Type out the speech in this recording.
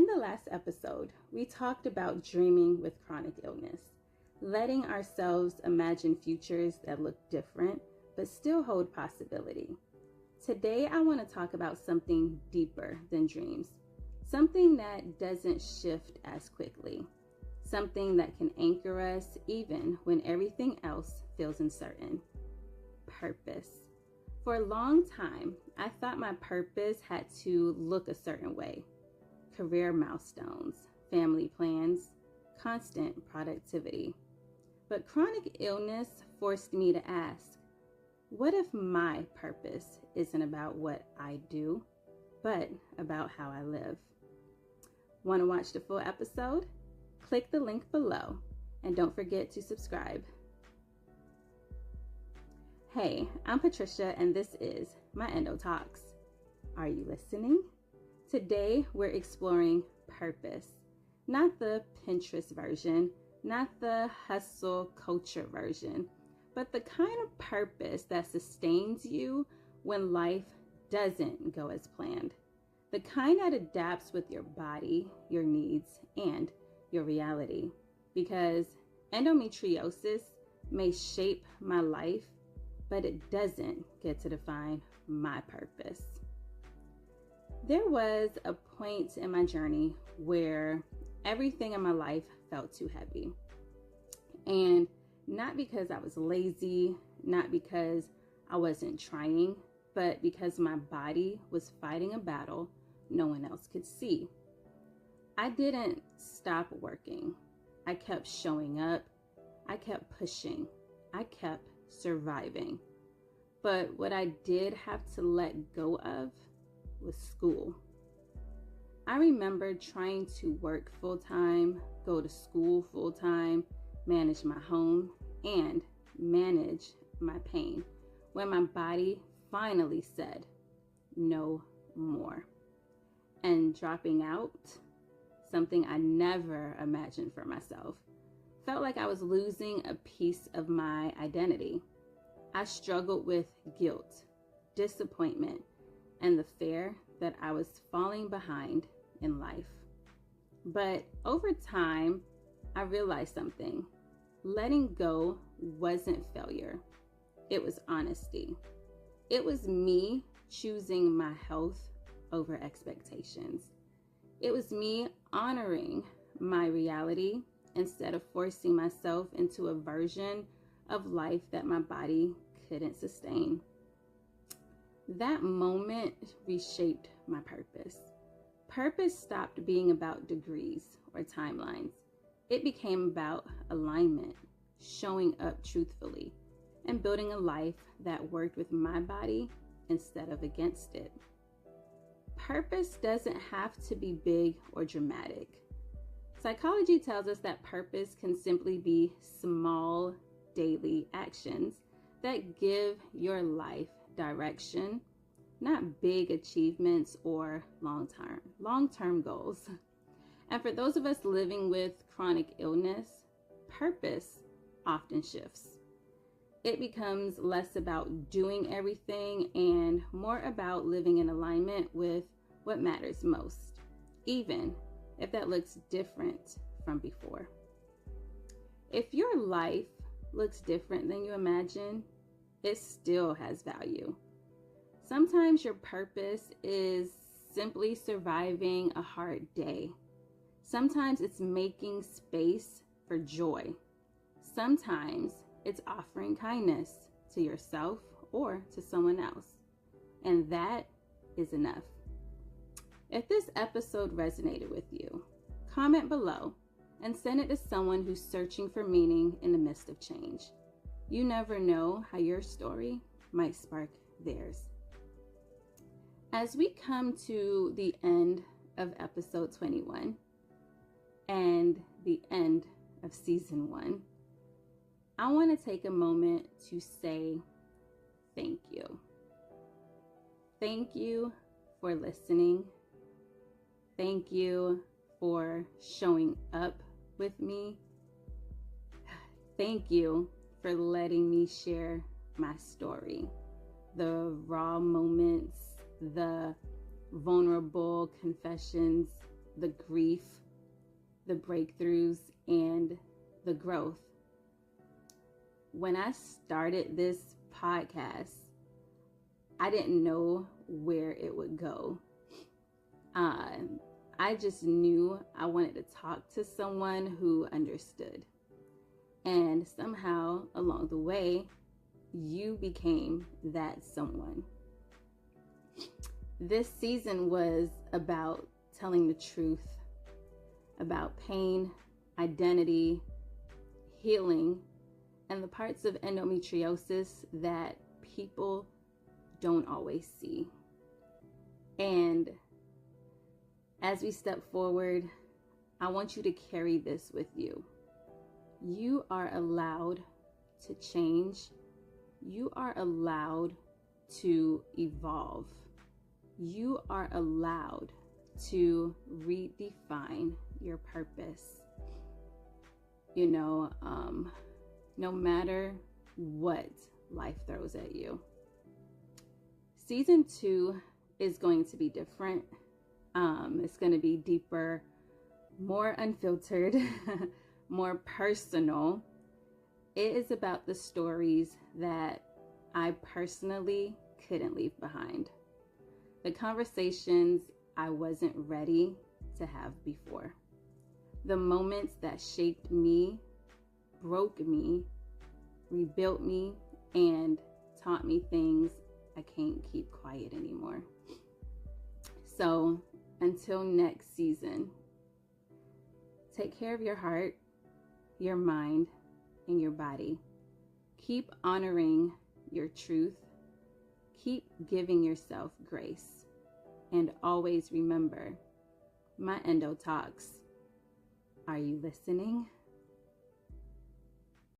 In the last episode, we talked about dreaming with chronic illness, letting ourselves imagine futures that look different but still hold possibility. Today, I want to talk about something deeper than dreams, something that doesn't shift as quickly, something that can anchor us even when everything else feels uncertain. Purpose. For a long time, I thought my purpose had to look a certain way. Career milestones, family plans, constant productivity. But chronic illness forced me to ask, what if my purpose isn't about what I do, but about how I live? Want to watch the full episode? Click the link below and don't forget to subscribe. Hey, I'm Patricia and this is my Endo Talks. Are you listening? Today we're exploring purpose, not the Pinterest version, not the hustle culture version, but the kind of purpose that sustains you when life doesn't go as planned. The kind that adapts with your body, your needs, and your reality. Because endometriosis may shape my life, but it doesn't get to define my purpose. There was a point in my journey where everything in my life felt too heavy. And not because I was lazy, not because I wasn't trying, but because my body was fighting a battle no one else could see. I didn't stop working. I kept showing up. I kept pushing. I kept surviving. But what I did have to let go of was school. I remember trying to work full-time, go to school full-time, manage my home, and manage my pain when my body finally said, no more. And dropping out, something I never imagined for myself, felt like I was losing a piece of my identity. I struggled with guilt, disappointment, and the fear that I was falling behind in life. But over time, I realized something. Letting go wasn't failure. It was honesty. It was me choosing my health over expectations. It was me honoring my reality instead of forcing myself into a version of life that my body couldn't sustain. That moment reshaped my purpose. Purpose stopped being about degrees or timelines. It became about alignment, showing up truthfully, and building a life that worked with my body instead of against it. Purpose doesn't have to be big or dramatic. Psychology tells us that purpose can simply be small daily actions that give your life direction, not big achievements or long-term goals. And for those of us living with chronic illness, purpose often shifts. It becomes less about doing everything and more about living in alignment with what matters most, even if that looks different from before. If your life looks different than you imagine, it still has value. Sometimes your purpose is simply surviving a hard day. Sometimes it's making space for joy. Sometimes it's offering kindness to yourself or to someone else. And that is enough. If this episode resonated with you, comment below and send it to someone who's searching for meaning in the midst of change. You never know how your story might spark theirs. As we come to the end of episode 21 and the end of season 1, I want to take a moment to say thank you. Thank you for listening. Thank you for showing up with me. Thank you for letting me share my story, the raw moments, the vulnerable confessions, the grief, the breakthroughs, and the growth. When I started this podcast, I didn't know where it would go. I just knew I wanted to talk to someone who understood. And somehow along the way, you became that someone. This season was about telling the truth about pain, identity, healing, and the parts of endometriosis that people don't always see. And as we step forward, I want you to carry this with you. You are allowed to change. You are allowed to evolve. You are allowed to redefine your purpose. No matter what life throws at you. Season 2 is going to be different. It's going to be deeper, more unfiltered, more personal. It is about the stories that I personally couldn't leave behind. The conversations I wasn't ready to have before. The moments that shaped me, broke me, rebuilt me, and taught me things I can't keep quiet anymore. So until next season, take care of your heart, your mind, and your body. Keep honoring your truth. Keep giving yourself grace. And always remember, my endo talks. Are you listening?